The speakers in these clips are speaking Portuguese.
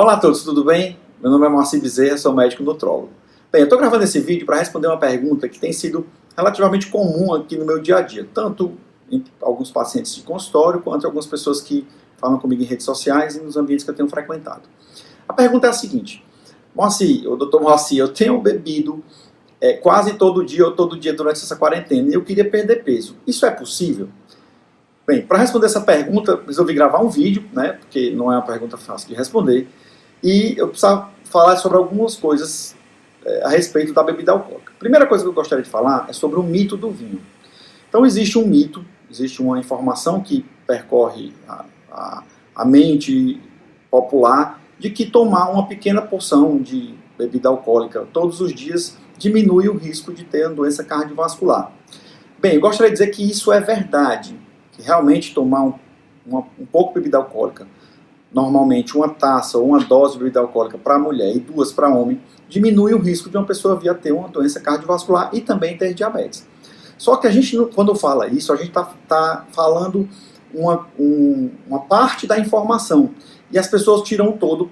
Olá a todos, tudo bem? Meu nome é Moacir Bezerra, sou médico nutrólogo. Bem, eu estou gravando esse vídeo para responder uma pergunta que tem sido relativamente comum aqui no meu dia a dia, tanto em alguns pacientes de consultório, quanto em algumas pessoas que falam comigo em redes sociais e nos ambientes que eu tenho frequentado. A pergunta é a seguinte: Moacir, o Dr. Moacir, eu tenho bebido quase todo dia ou todo dia durante essa quarentena e eu queria perder peso. Isso é possível? Bem, para responder essa pergunta, resolvi gravar um vídeo, né, porque não é uma pergunta fácil de responder, e eu precisava falar sobre algumas coisas a respeito da bebida alcoólica. A primeira coisa que eu gostaria de falar é sobre o mito do vinho. Então existe um mito, existe uma informação que percorre a mente popular de que tomar uma pequena porção de bebida alcoólica todos os dias diminui o risco de ter uma doença cardiovascular. Bem, eu gostaria de dizer que isso é verdade, que realmente tomar um pouco de bebida alcoólica, normalmente uma taça ou uma dose de bebida alcoólica para mulher e 2 para homem, diminui o risco de uma pessoa vir a ter uma doença cardiovascular e também ter diabetes. Só que a gente, quando fala isso, a gente está falando uma parte da informação e as pessoas tiram todo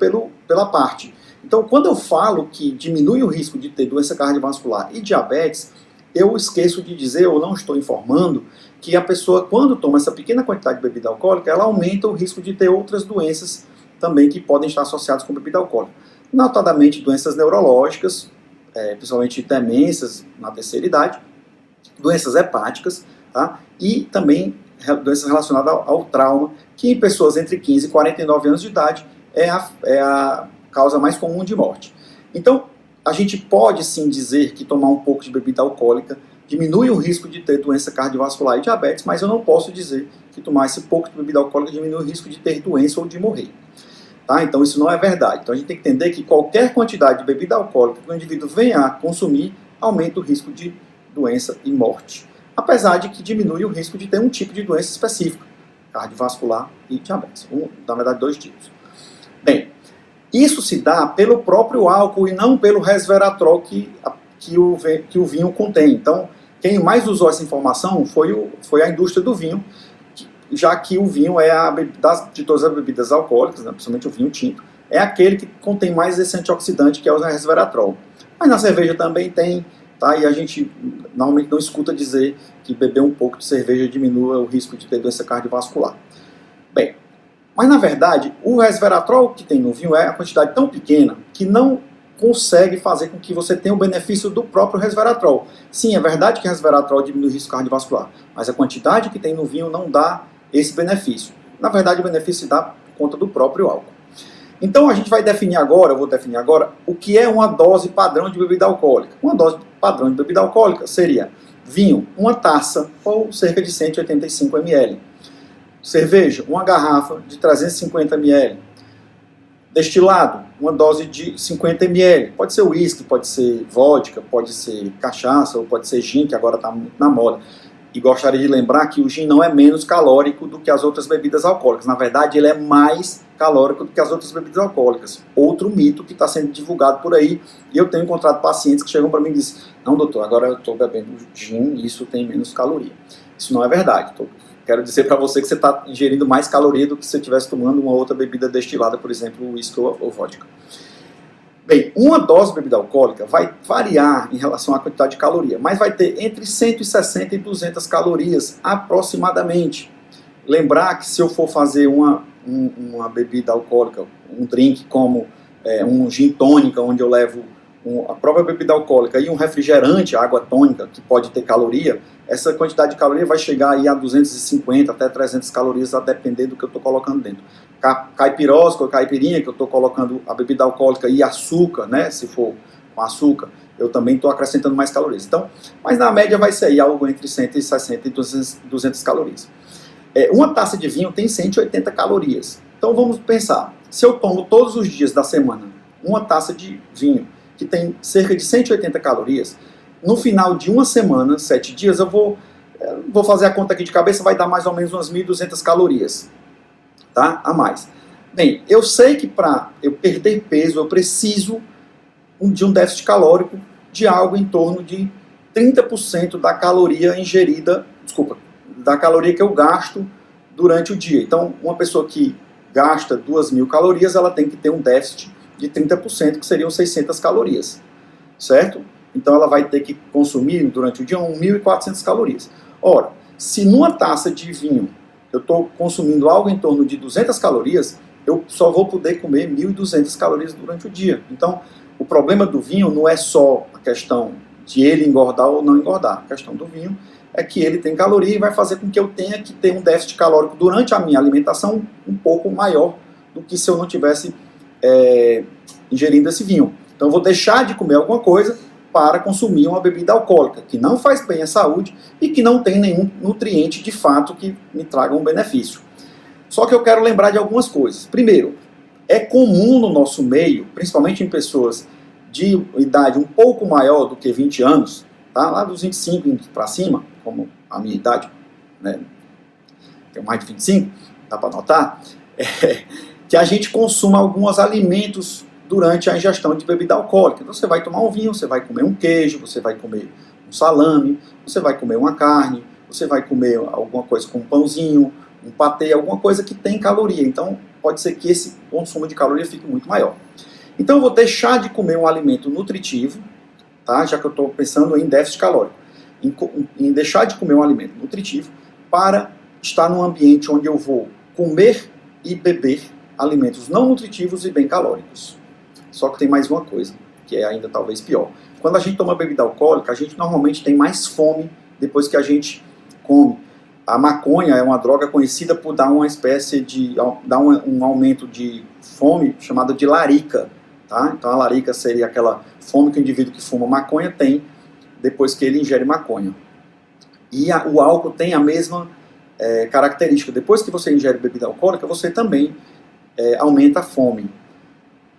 pela parte. Então, quando eu falo que diminui o risco de ter doença cardiovascular e diabetes, eu esqueço de dizer, ou não estou informando, que a pessoa, quando toma essa pequena quantidade de bebida alcoólica, ela aumenta o risco de ter outras doenças também que podem estar associadas com bebida alcoólica. Notadamente doenças neurológicas, principalmente demências na terceira idade, doenças hepáticas, tá? E também doenças relacionadas ao trauma, que em pessoas entre 15 e 49 anos de idade é a causa mais comum de morte. Então, a gente pode sim dizer que tomar um pouco de bebida alcoólica diminui o risco de ter doença cardiovascular e diabetes, mas eu não posso dizer que tomar esse pouco de bebida alcoólica diminui o risco de ter doença ou de morrer. Tá? Então isso não é verdade. Então a gente tem que entender que qualquer quantidade de bebida alcoólica que o indivíduo venha a consumir aumenta o risco de doença e morte. Apesar de que diminui o risco de ter um tipo de doença específica, cardiovascular e diabetes. Na verdade, 2 tipos. Bem, isso se dá pelo próprio álcool e não pelo resveratrol que o vinho contém. Então, quem mais usou essa informação foi a indústria do vinho, já que o vinho de todas as bebidas alcoólicas, né, principalmente o vinho tinto, é aquele que contém mais esse antioxidante, que é o resveratrol. Mas na cerveja também tem, tá? E a gente normalmente não escuta dizer que beber um pouco de cerveja diminua o risco de ter doença cardiovascular. Bem, mas na verdade, o resveratrol que tem no vinho é a quantidade tão pequena que não consegue fazer com que você tenha o benefício do próprio resveratrol. Sim, é verdade que o resveratrol diminui o risco cardiovascular, mas a quantidade que tem no vinho não dá esse benefício. Na verdade, o benefício se dá por conta do próprio álcool. Então a gente vai definir agora, eu vou definir agora, o que é uma dose padrão de bebida alcoólica. Uma dose padrão de bebida alcoólica seria vinho, uma taça ou cerca de 185 ml. Cerveja, uma garrafa de 350 ml. Destilado, uma dose de 50 ml. Pode ser uísque, pode ser vodka, pode ser cachaça, ou pode ser gin, que agora está muito na moda. E gostaria de lembrar que o gin não é menos calórico do que as outras bebidas alcoólicas. Na verdade, ele é mais calórico do que as outras bebidas alcoólicas. Outro mito que está sendo divulgado por aí. E eu tenho encontrado pacientes que chegam para mim e dizem: não, doutor, agora eu estou bebendo gin e isso tem menos caloria. Isso não é verdade. Quero dizer para você que você está ingerindo mais caloria do que se você estivesse tomando uma outra bebida destilada, por exemplo, uísque ou vodka. Bem, uma dose de bebida alcoólica vai variar em relação à quantidade de caloria, mas vai ter entre 160 e 200 calorias aproximadamente. Lembrar que se eu for fazer uma bebida alcoólica, um drink como um gin tônica, onde eu levo a própria bebida alcoólica e um refrigerante, água tônica, que pode ter caloria, essa quantidade de caloria vai chegar aí a 250 até 300 calorias, a depender do que eu estou colocando dentro. Caipirosca ou caipirinha, que eu estou colocando a bebida alcoólica e açúcar, né, se for com açúcar, eu também estou acrescentando mais calorias. Então, mas na média vai ser aí algo entre 160 e 200 calorias. Uma taça de vinho tem 180 calorias. Então vamos pensar, se eu tomo todos os dias da semana uma taça de vinho, que tem cerca de 180 calorias, no final de uma semana, 7 dias, eu vou fazer a conta aqui de cabeça, vai dar mais ou menos umas 1.200 calorias, tá? A mais. Bem, eu sei que para eu perder peso, eu preciso de um déficit calórico de algo em torno de 30% da caloria ingerida, da caloria que eu gasto durante o dia. Então, uma pessoa que gasta 2.000 calorias, ela tem que ter um déficit de 30%, que seriam 600 calorias, certo? Então ela vai ter que consumir durante o dia 1.400 calorias. Ora, se numa taça de vinho eu estou consumindo algo em torno de 200 calorias, eu só vou poder comer 1.200 calorias durante o dia. Então, o problema do vinho não é só a questão de ele engordar ou não engordar. A questão do vinho é que ele tem caloria e vai fazer com que eu tenha que ter um déficit calórico durante a minha alimentação um pouco maior do que se eu não tivesse ingerindo esse vinho. Então, eu vou deixar de comer alguma coisa para consumir uma bebida alcoólica, que não faz bem à saúde e que não tem nenhum nutriente de fato que me traga um benefício. Só que eu quero lembrar de algumas coisas. Primeiro, é comum no nosso meio, principalmente em pessoas de idade um pouco maior do que 20 anos, tá? Lá dos 25 para cima, como a minha idade, né? Tenho mais de 25, dá para notar, que a gente consuma alguns alimentos durante a ingestão de bebida alcoólica. Então você vai tomar um vinho, você vai comer um queijo, você vai comer um salame, você vai comer uma carne, você vai comer alguma coisa com um pãozinho, um patê, alguma coisa que tem caloria. Então pode ser que esse consumo de caloria fique muito maior. Então eu vou deixar de comer um alimento nutritivo, tá? Já que eu estou pensando em déficit calórico, em deixar de comer um alimento nutritivo para estar num ambiente onde eu vou comer e beber alimentos não nutritivos e bem calóricos. Só que tem mais uma coisa, que é ainda talvez pior. Quando a gente toma bebida alcoólica, a gente normalmente tem mais fome depois que a gente come. A maconha é uma droga conhecida por dar uma espécie de... dar um aumento de fome chamada de larica. Tá? Então a larica seria aquela fome que o indivíduo que fuma maconha tem depois que ele ingere maconha. E o álcool tem a mesma característica. Depois que você ingere bebida alcoólica, você também aumenta a fome.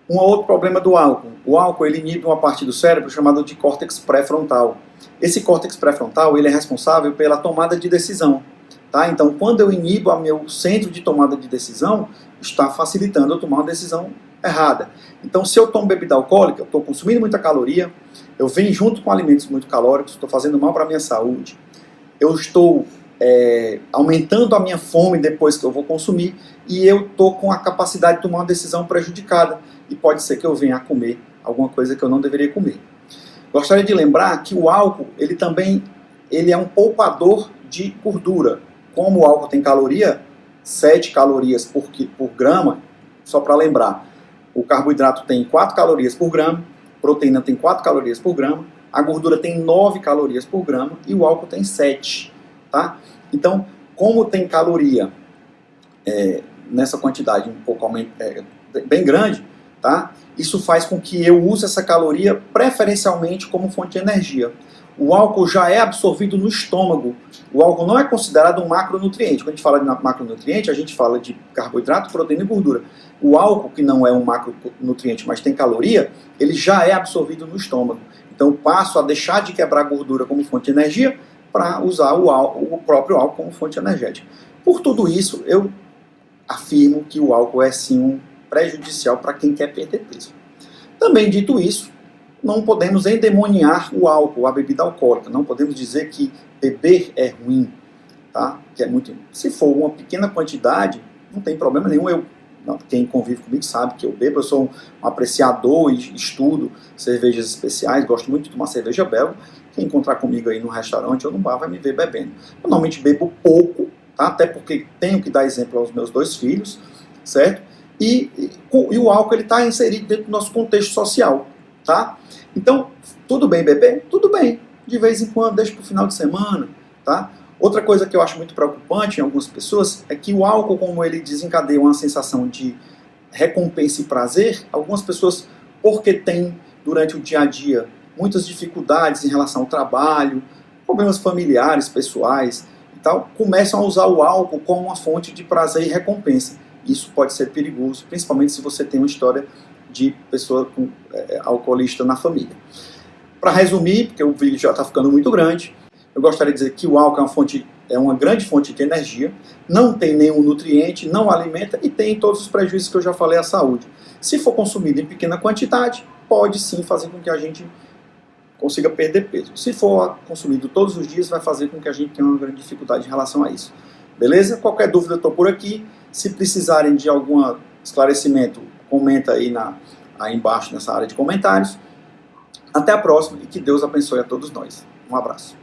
Um outro problema do álcool. O álcool ele inibe uma parte do cérebro chamada de córtex pré-frontal. Esse córtex pré-frontal ele é responsável pela tomada de decisão. Tá? Então, quando eu inibo o meu centro de tomada de decisão, está facilitando eu tomar uma decisão errada. Então, se eu tomo bebida alcoólica, eu estou consumindo muita caloria, eu venho junto com alimentos muito calóricos, estou fazendo mal para a minha saúde, eu estou aumentando a minha fome depois que eu vou consumir e eu estou com a capacidade de tomar uma decisão prejudicada e pode ser que eu venha a comer alguma coisa que eu não deveria comer. Gostaria de lembrar que o álcool ele também é um poupador de gordura. Como o álcool tem caloria, 7 calorias por grama, só para lembrar, o carboidrato tem 4 calorias por grama, proteína tem 4 calorias por grama, a gordura tem 9 calorias por grama e o álcool tem 7. Tá? Então, como tem caloria nessa quantidade um pouco bem grande, tá? Isso faz com que eu use essa caloria preferencialmente como fonte de energia. O álcool já é absorvido no estômago. O álcool não é considerado um macronutriente. Quando a gente fala de macronutriente, a gente fala de carboidrato, proteína e gordura. O álcool, que não é um macronutriente, mas tem caloria, ele já é absorvido no estômago. Então eu passo a deixar de quebrar gordura como fonte de energia para usar o próprio álcool como fonte energética. Por tudo isso, eu afirmo que o álcool é sim um prejudicial para quem quer perder peso. Também dito isso, não podemos endemoniar o álcool, a bebida alcoólica. Não podemos dizer que beber é ruim, tá? Que é muito. Se for uma pequena quantidade, não tem problema nenhum. Quem convive comigo sabe que eu bebo. Eu sou um apreciador e estudo cervejas especiais. Gosto muito de tomar cerveja belga. Quem encontrar comigo aí no restaurante ou no bar vai me ver bebendo. Eu normalmente bebo pouco, tá? Até porque tenho que dar exemplo aos meus 2 filhos, certo? E o álcool está inserido dentro do nosso contexto social, tá? Então, tudo bem beber? Tudo bem. De vez em quando, deixa para o final de semana, tá? Outra coisa que eu acho muito preocupante em algumas pessoas é que o álcool, como ele desencadeia uma sensação de recompensa e prazer, algumas pessoas, porque têm durante o dia a dia muitas dificuldades em relação ao trabalho, problemas familiares, pessoais e tal, começam a usar o álcool como uma fonte de prazer e recompensa. Isso pode ser perigoso, principalmente se você tem uma história de pessoa alcoolista na família. Para resumir, porque o vídeo já está ficando muito grande, eu gostaria de dizer que o álcool é uma grande fonte de energia, não tem nenhum nutriente, não alimenta e tem todos os prejuízos que eu já falei à saúde. Se for consumido em pequena quantidade, pode sim fazer com que a gente consiga perder peso. Se for consumido todos os dias, vai fazer com que a gente tenha uma grande dificuldade em relação a isso. Beleza? Qualquer dúvida eu estou por aqui. Se precisarem de algum esclarecimento, comenta aí aí embaixo nessa área de comentários. Até a próxima e que Deus abençoe a todos nós. Um abraço.